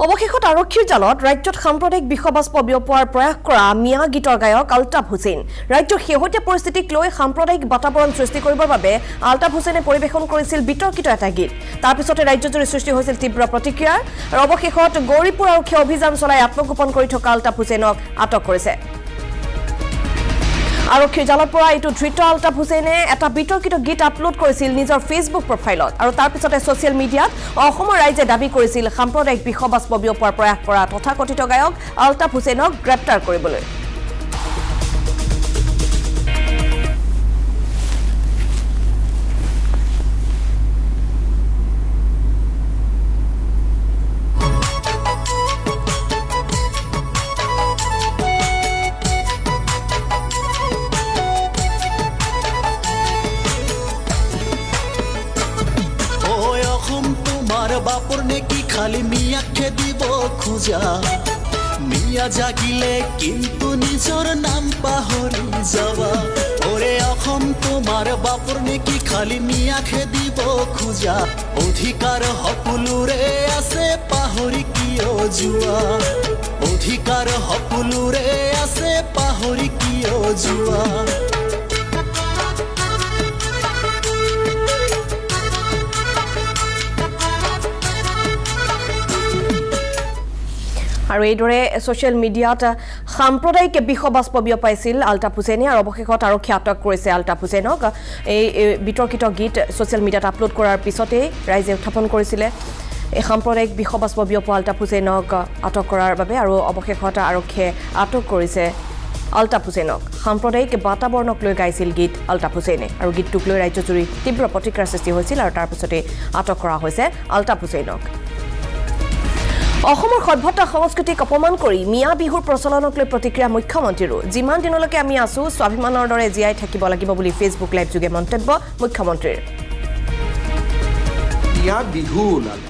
অৱশেষত আৰক্ষীৰ জালত ৰাজ্যত সাম্প্ৰদায়িক বিষবাস্প বিয়পোৱাৰ প্ৰয়াস কৰা মিয়া গীতৰ গায়ক আলতাফ হুছেইন। ৰাজ্যৰ শেহতীয়া পৰিস্থিতিক লৈ সাম্প্ৰদায়িক বাতাবৰণ সৃষ্টি কৰিবৰ বাবে আলতাফ হুছেইনে পৰিৱেশন কৰিছিল বিতৰ্কিত এটা গীত। তাৰ পিছতে ৰাজ্যজুৰি সৃষ্টি হৈছিল তীব্ৰ প্ৰতিক্ৰিয়া আৰু অৱশেষত গৌৰীপুৰ আৰক্ষীয়ে অভিযান চলাই আত্মগোপন কৰি থকা আলতাফ হুছেইনক আটক কৰিছে। আৰক্ষীৰ জালত পৰা এইটো ধৃত আলতাফ হুছেইনে এটা বিতৰ্কিত গীত আপলোড কৰিছিল নিজৰ ফেচবুক প্ৰফাইলত আৰু তাৰ পিছতে ছ'চিয়েল মিডিয়াত অসমৰ ৰাইজে দাবী কৰিছিল সাম্প্ৰদায়িক বিষবাস্প বিয়পোৱাৰ প্ৰয়াস কৰা তথাকথিত গায়ক আলতাফ হুছেইনক গ্ৰেপ্তাৰ কৰিবলৈ। বাপর নেকি খালি মিয়াকে দিব খোঁজা মিয়া জাগিলে কিন্তু নিজর নাম পাহরি যাওয়া ওরে অসম তোমার বাপর নেকি খালি মিয়াকে দিব খোঁজা অধিকার সকলোৰে আছে পাহৰি কিয় যোৱা অধিকাৰ সকলোৰে আছে পাহৰি কিয় যোৱা আৰু এইদৰে ছ'চিয়েল মিডিয়াত সাম্প্ৰদায়িক বিষবাস্প বিয়পাইছিল আলতাফ হুছেইনে আৰু অৱশেষত আৰক্ষীয়ে আটক কৰিছে আলতাফ হুছেইনক। এই বিতৰ্কিত গীত ছ'চিয়েল মিডিয়াত আপলোড কৰাৰ পিছতেই ৰাইজে উত্থাপন কৰিছিলে এই সাম্প্ৰদায়িক বিষবাস্প বিয়পোৱা আলতাফ হুছেইনক আটক কৰাৰ বাবে আৰু অৱশেষত আৰক্ষীয়ে আটক কৰিছে আলতাফ হুছেইনক। সাম্প্ৰদায়িক বাতাবৰণক লৈ গাইছিল গীত আলতাফ হুছেইনে আৰু গীতটোক লৈ ৰাজ্যজুৰি তীব্ৰ প্ৰতিক্ৰিয়াৰ সৃষ্টি হৈছিল আৰু তাৰ পিছতেই আটক কৰা হৈছে আলতাফ হুছেইনক। অসমৰ সভ্যতা সংস্কৃতিক অপমান কৰি মিয়া বিহুৰ প্ৰচলনক লৈ প্ৰতিক্ৰিয়া মুখ্যমন্ত্ৰীৰো। যিমান দিনলৈকে আমি আছো স্বাভিমানৰ দৰে জীয়াই থাকিব লাগিব বুলি ফেচবুক লাইভ যোগে মন্তব্য মুখ্যমন্ত্ৰীৰ। মিয়া বিহু ওলালে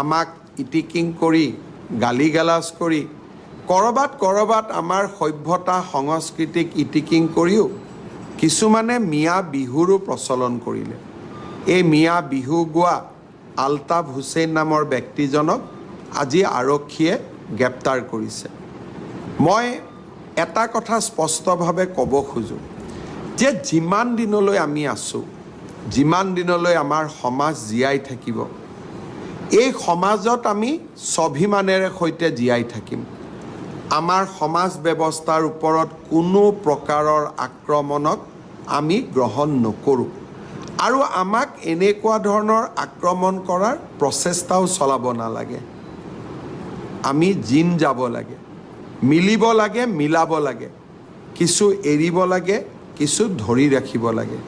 আমাক ইটিকিং কৰি গালি গালাজ কৰি কৰবাত আমাৰ সভ্যতা সংস্কৃতিক ইটিকিং কৰিও কিছুমানে মিয়া বিহুৰো প্ৰচলন কৰিলে। এই মিয়া বিহু গোৱা আলতাফ হুছেইন নামৰ ব্যক্তিজনক আজি আৰক্ষীয়ে গ্ৰেপ্তাৰ কৰিছে। মই এটা কথা স্পষ্টভাৱে ক'ব খোজোঁ যে যিমান দিনলৈ আমি আছোঁ, যিমান দিনলৈ আমাৰ সমাজ জীয়াই থাকিব, এই সমাজত আমি স্বাভিমানেৰে সৈতে জীয়াই থাকিম। আমাৰ সমাজ ব্যৱস্থাৰ ওপৰত কোনো প্ৰকাৰৰ আক্ৰমণক আমি গ্ৰহণ নকৰোঁ আৰু আমাক এনেকুৱা ধৰণৰ আক্ৰমণ কৰাৰ প্ৰচেষ্টাও চলাব নালাগে। আমি জিন যাব লাগে, মিলিব লাগে, মিলাব লাগে, কিছু এৰিব লাগে, কিছু ধৰি ৰাখিব লাগে।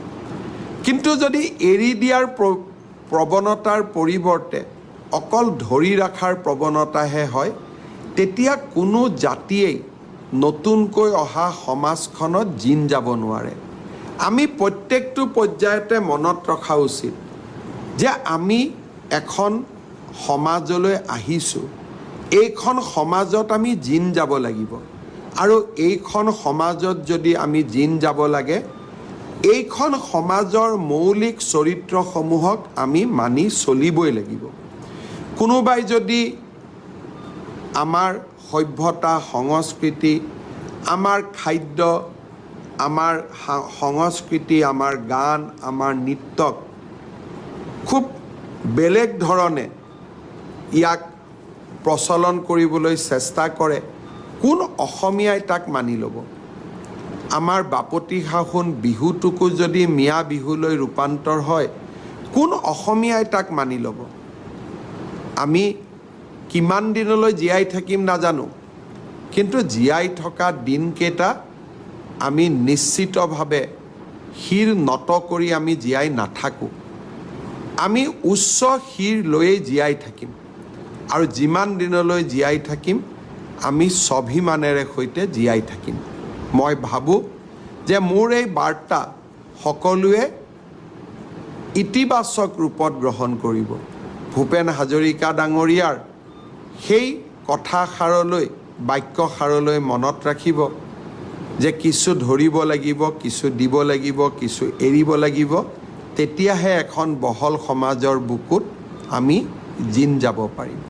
কিন্তু যদি এৰি দিয়াৰ প্ৰৱণতাৰ পৰিৱৰ্তে অকল ধৰি ৰখাৰ প্ৰৱণতাহে হয়, তেতিয়া কোনো জাতিয়েই নতুনকৈ অহা সমাজখনত জিন যাব নোৱাৰে। আমি প্ৰত্যেকটো পৰ্যায়তে মনত ৰখা উচিত যে আমি এখন সমাজলৈ আহিছোঁ, এইখন সমাজত আমি জিন যাব লাগিব আৰু এইখন সমাজত যদি আমি জিন যাব লাগে, এইখন সমাজৰ মৌলিক চৰিত্ৰসমূহক আমি মানি চলিবই লাগিব। কোনোবাই যদি আমাৰ সভ্যতা সংস্কৃতি, আমাৰ খাদ্য, আমাৰ সংস্কৃতি, আমাৰ গান, আমাৰ নৃত্যক খুব বেলেগ ধৰণে ইয়াক প্ৰচলন কৰিবলৈ চেষ্টা কৰে, কোন অসমীয়াই তাক মানি ল'ব? আমাৰ বাপতি সাহোন বিহুটোকো যদি মিয়া বিহুলৈ ৰূপান্তৰ হয়, কোন অসমীয়াই তাক মানি ল'ব? আমি কিমান দিনলৈ জীয়াই থাকিম নাজানো, কিন্তু জীয়াই থকা দিনকেইটা আমি নিশ্চিতভাৱে শিৰ নত কৰি আমি জীয়াই নাথাকোঁ। আমি উচ্চ শিৰ লৈয়ে জীয়াই থাকিম আৰু যিমান দিনলৈ জীয়াই থাকিম আমি স্বাভিমানেৰে সৈতে জীয়াই থাকিম। মই ভাবোঁ যে মোৰ এই বাৰ্তা সকলোৱে ইতিবাচক ৰূপত গ্ৰহণ কৰিব। ভূপেন হাজৰিকা ডাঙৰীয়াৰ সেই কথাষাৰলৈ, বাক্যষাৰলৈ মনত ৰাখিব যে কিছু ধৰিব লাগিব, কিছু দিব লাগিব, কিছু এৰিব লাগিব, তেতিয়াহে এখন বহল সমাজৰ বুকুত আমি জিন যাব পাৰিম।